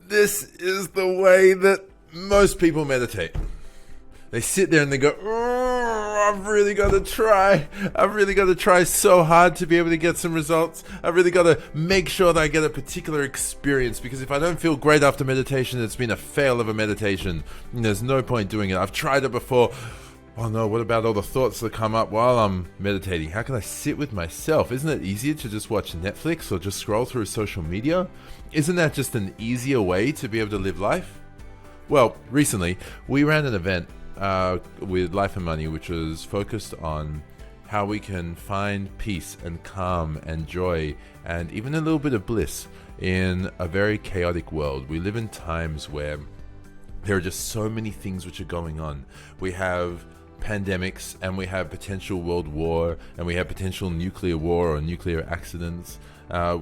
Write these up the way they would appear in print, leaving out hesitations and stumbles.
This is the way that most people meditate. They sit there and they go, I've really got to try. I've really got to try so hard to be able to get some results. I've really got to make sure that I get a particular experience, because if I don't feel great after meditation, it's been a fail of a meditation. And there's no point doing it. I've tried it before. Oh no, what about all the thoughts that come up while I'm meditating? How can I sit with myself? Isn't it easier to just watch Netflix or just scroll through social media? Isn't that just an easier way to be able to live life? Well, recently we ran an event with Life and Money, which was focused on how we can find peace and calm and joy and even a little bit of bliss in a very chaotic world. We live in times where there are just so many things which are going on. We have pandemics, and we have potential world war, and we have potential nuclear war or nuclear accidents.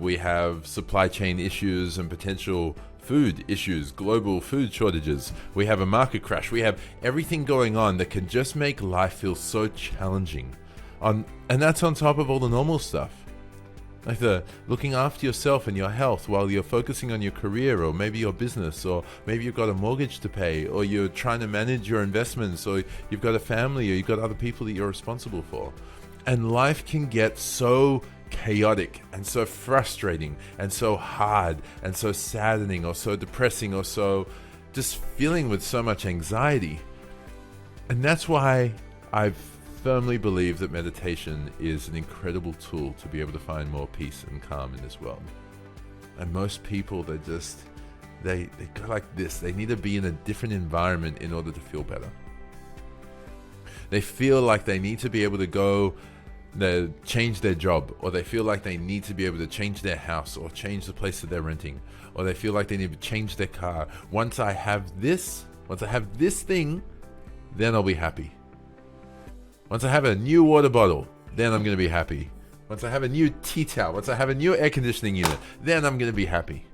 We have supply chain issues and potential food issues, global food shortages. We have a market crash. We have everything going on that can just make life feel so challenging. And that's on top of all the normal stuff. Like the looking after yourself and your health while you're focusing on your career, or maybe your business, or maybe you've got a mortgage to pay, or you're trying to manage your investments, or you've got a family, or you've got other people that you're responsible for. And life can get so chaotic and so frustrating and so hard and so saddening or so depressing or so just feeling with so much anxiety. And that's why I've firmly believe that meditation is an incredible tool to be able to find more peace and calm in this world. And most people, they go like this. They need to be in a different environment in order to feel better. They feel like they need to be able to go change their job, or they feel like they need to be able to change their house or change the place that they're renting, or they feel like they need to change their car. Once I have this thing, then I'll be happy. Once I have a new water bottle, then I'm going to be happy. Once I have a new tea towel, once I have a new air conditioning unit, then I'm going to be happy.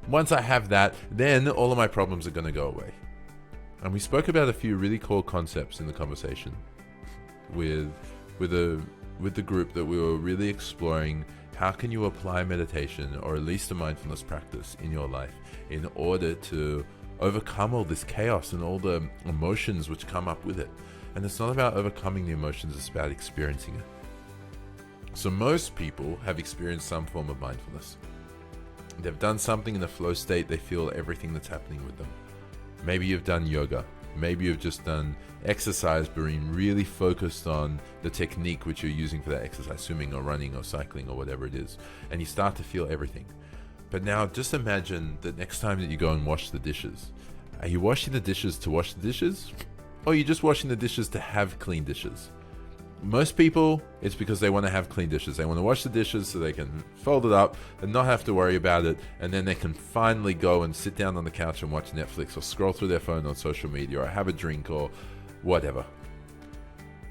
Once I have that, then all of my problems are going to go away. And we spoke about a few really cool concepts in the conversation with the group, that we were really exploring how can you apply meditation, or at least a mindfulness practice, in your life in order to overcome all this chaos and all the emotions which come up with it. And it's not about overcoming the emotions, it's about experiencing it. So most people have experienced some form of mindfulness. They've done something in a flow state, they feel everything that's happening with them. Maybe you've done yoga. Maybe you've just done exercise, but being really focused on the technique which you're using for that exercise, swimming or running or cycling or whatever it is. And you start to feel everything. But now just imagine the next time that you go and wash the dishes. Are you washing the dishes to wash the dishes? Or are you just washing the dishes to have clean dishes? Most people, it's because they want to have clean dishes. They want to wash the dishes so they can fold it up and not have to worry about it. And then they can finally go and sit down on the couch and watch Netflix, or scroll through their phone on social media, or have a drink, or whatever.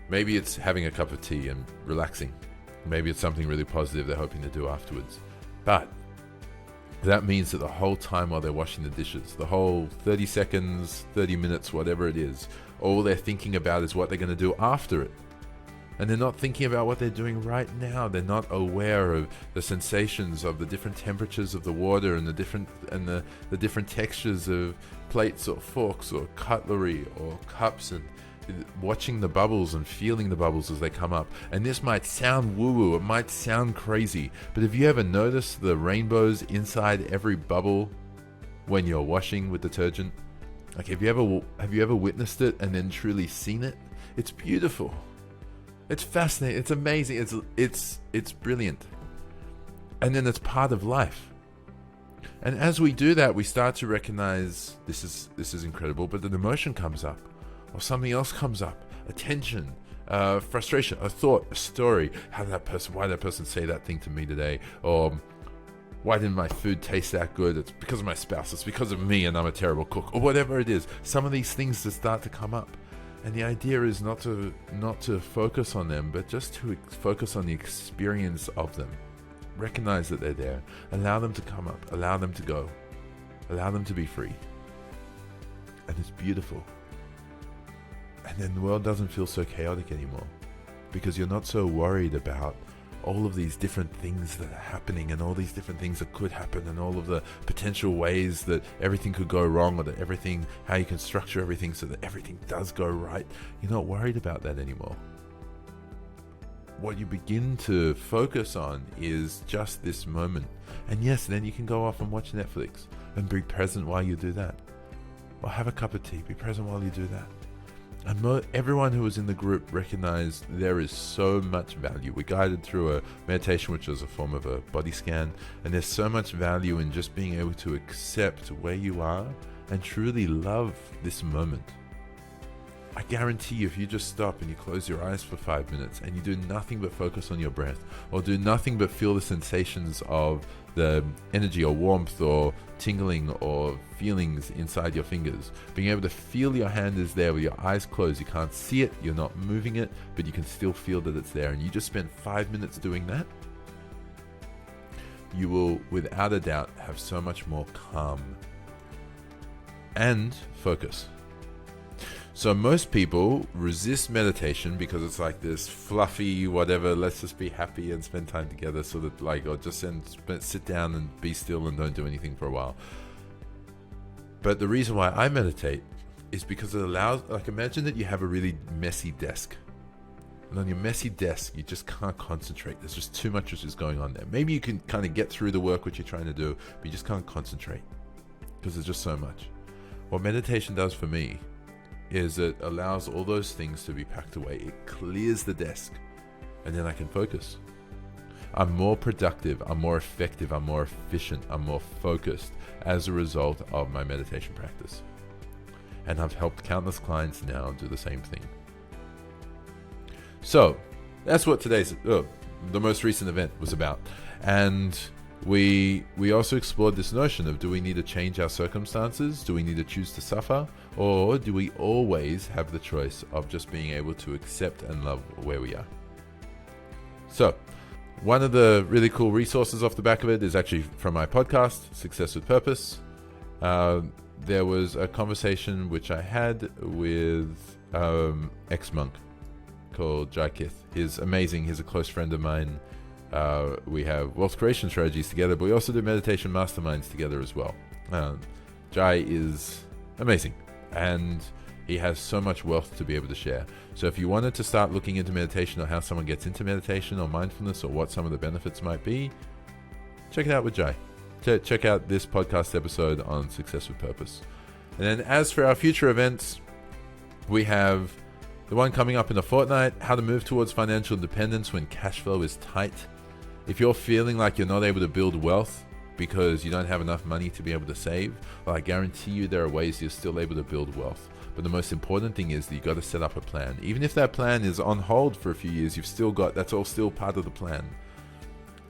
Maybe it's having a cup of tea and relaxing. Maybe it's something really positive they're hoping to do afterwards. But that means that the whole time while they're washing the dishes, the whole 30 seconds, 30 minutes, whatever it is, all they're thinking about is what they're going to do after it. And they're not thinking about what they're doing right now. They're not aware of the sensations of the different temperatures of the water, and the different textures of plates or forks or cutlery or cups, and watching the bubbles and feeling the bubbles as they come up. And this might sound woo-woo, it might sound crazy, but have you ever noticed the rainbows inside every bubble when you're washing with detergent? Like, have you ever witnessed it and then truly seen it? It's beautiful. It's fascinating. It's amazing. It's brilliant. And then it's part of life. And as we do that, we start to recognize this is incredible, but an emotion comes up, or something else comes up, a tension, frustration, a thought, a story. Why did that person say that thing to me today? Or why didn't my food taste that good? It's because of my spouse. It's because of me, and I'm a terrible cook, or whatever it is. Some of these things just start to come up. And the idea is not to focus on them, but just to focus on the experience of them. Recognize that they're there. Allow them to come up. Allow them to go. Allow them to be free. And it's beautiful. And then the world doesn't feel so chaotic anymore, because you're not so worried about all of these different things that are happening and all these different things that could happen and all of the potential ways that everything could go wrong, or that everything, how you can structure everything so that everything does go right, you're not worried about that anymore. What you begin to focus on is just this moment. And yes, then you can go off and watch Netflix and be present while you do that. Or have a cup of tea, be present while you do that. And everyone who was in the group recognized there is so much value. We guided through a meditation, which was a form of a body scan. And there's so much value in just being able to accept where you are and truly love this moment. I guarantee you, if you just stop and you close your eyes for 5 minutes and you do nothing but focus on your breath, or do nothing but feel the sensations of the energy or warmth or tingling or feelings inside your fingers, being able to feel your hand is there with your eyes closed. You can't see it, you're not moving it, but you can still feel that it's there. And you just spend 5 minutes doing that, you will, without a doubt, have so much more calm and focus. So most people resist meditation because it's like this fluffy whatever, let's just be happy and spend time together, so that like, or just sit down and be still and don't do anything for a while. But the reason why I meditate is because it allows, like, imagine that you have a really messy desk. And on your messy desk, you just can't concentrate. There's just too much which is going on there. Maybe you can kind of get through the work which you're trying to do, but you just can't concentrate because there's just so much. What meditation does for me is it allows all those things to be packed away. It clears the desk, and then I can focus. I'm more productive, I'm more effective, I'm more efficient, I'm more focused as a result of my meditation practice. And I've helped countless clients now do the same thing. So that's what today's, the most recent event was about. And we also explored this notion of, do we need to change our circumstances? Do we need to choose to suffer? Or do we always have the choice of just being able to accept and love where we are? So one of the really cool resources off the back of it is actually from my podcast, Success with Purpose. There was a conversation which I had with ex-monk called Jai Kith. He's amazing. He's a close friend of mine. We have wealth creation strategies together, but we also do meditation masterminds together as well. Jai is amazing, and he has so much wealth to be able to share. So if you wanted to start looking into meditation, or how someone gets into meditation or mindfulness, or what some of the benefits might be, check it out with Jai. Check out this podcast episode on Success with Purpose. And then as for our future events, we have the one coming up in a fortnight, how to move towards financial independence when cash flow is tight. If you're feeling like you're not able to build wealth because you don't have enough money to be able to save, well, I guarantee you there are ways you're still able to build wealth. But the most important thing is that you've got to set up a plan. Even if that plan is on hold for a few years, you've still got, that's all still part of the plan.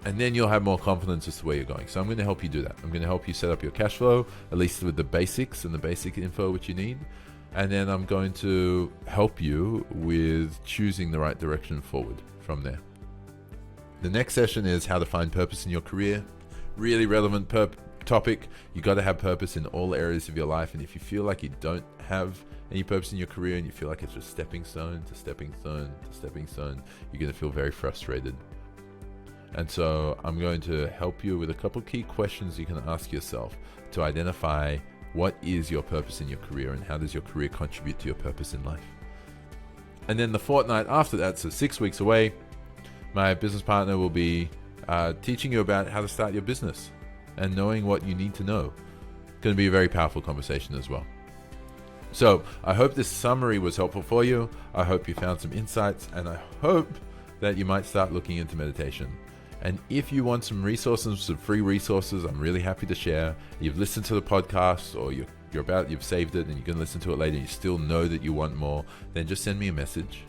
And then you'll have more confidence as to where you're going. So I'm going to help you do that. I'm going to help you set up your cash flow, at least with the basics and the basic info which you need. And then I'm going to help you with choosing the right direction forward from there. The next session is how to find purpose in your career. Really relevant topic. You got to have purpose in all areas of your life. And if you feel like you don't have any purpose in your career, and you feel like it's just stepping stone to stepping stone to stepping stone, you're going to feel very frustrated. And so I'm going to help you with a couple key questions you can ask yourself to identify what is your purpose in your career, and how does your career contribute to your purpose in life. And then the fortnight after that, so 6 weeks away, my business partner will be teaching you about how to start your business and knowing what you need to know. It's going to be a very powerful conversation as well. So I hope this summary was helpful for you. I hope you found some insights, and I hope that you might start looking into meditation. And if you want some resources, some free resources, I'm really happy to share. You've listened to the podcast, or you've saved it and you can listen to it later, and you still know that you want more, then just send me a message,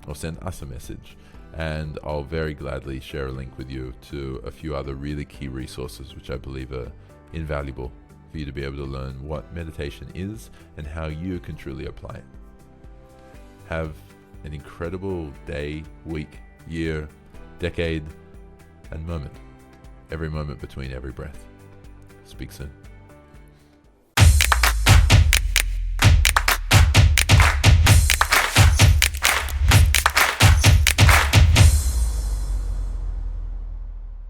or send us a message, and I'll very gladly share a link with you to a few other really key resources which I believe are invaluable for you to be able to learn what meditation is and how you can truly apply it. Have an incredible day, week, year, decade, and moment. Every moment between every breath. Speak soon.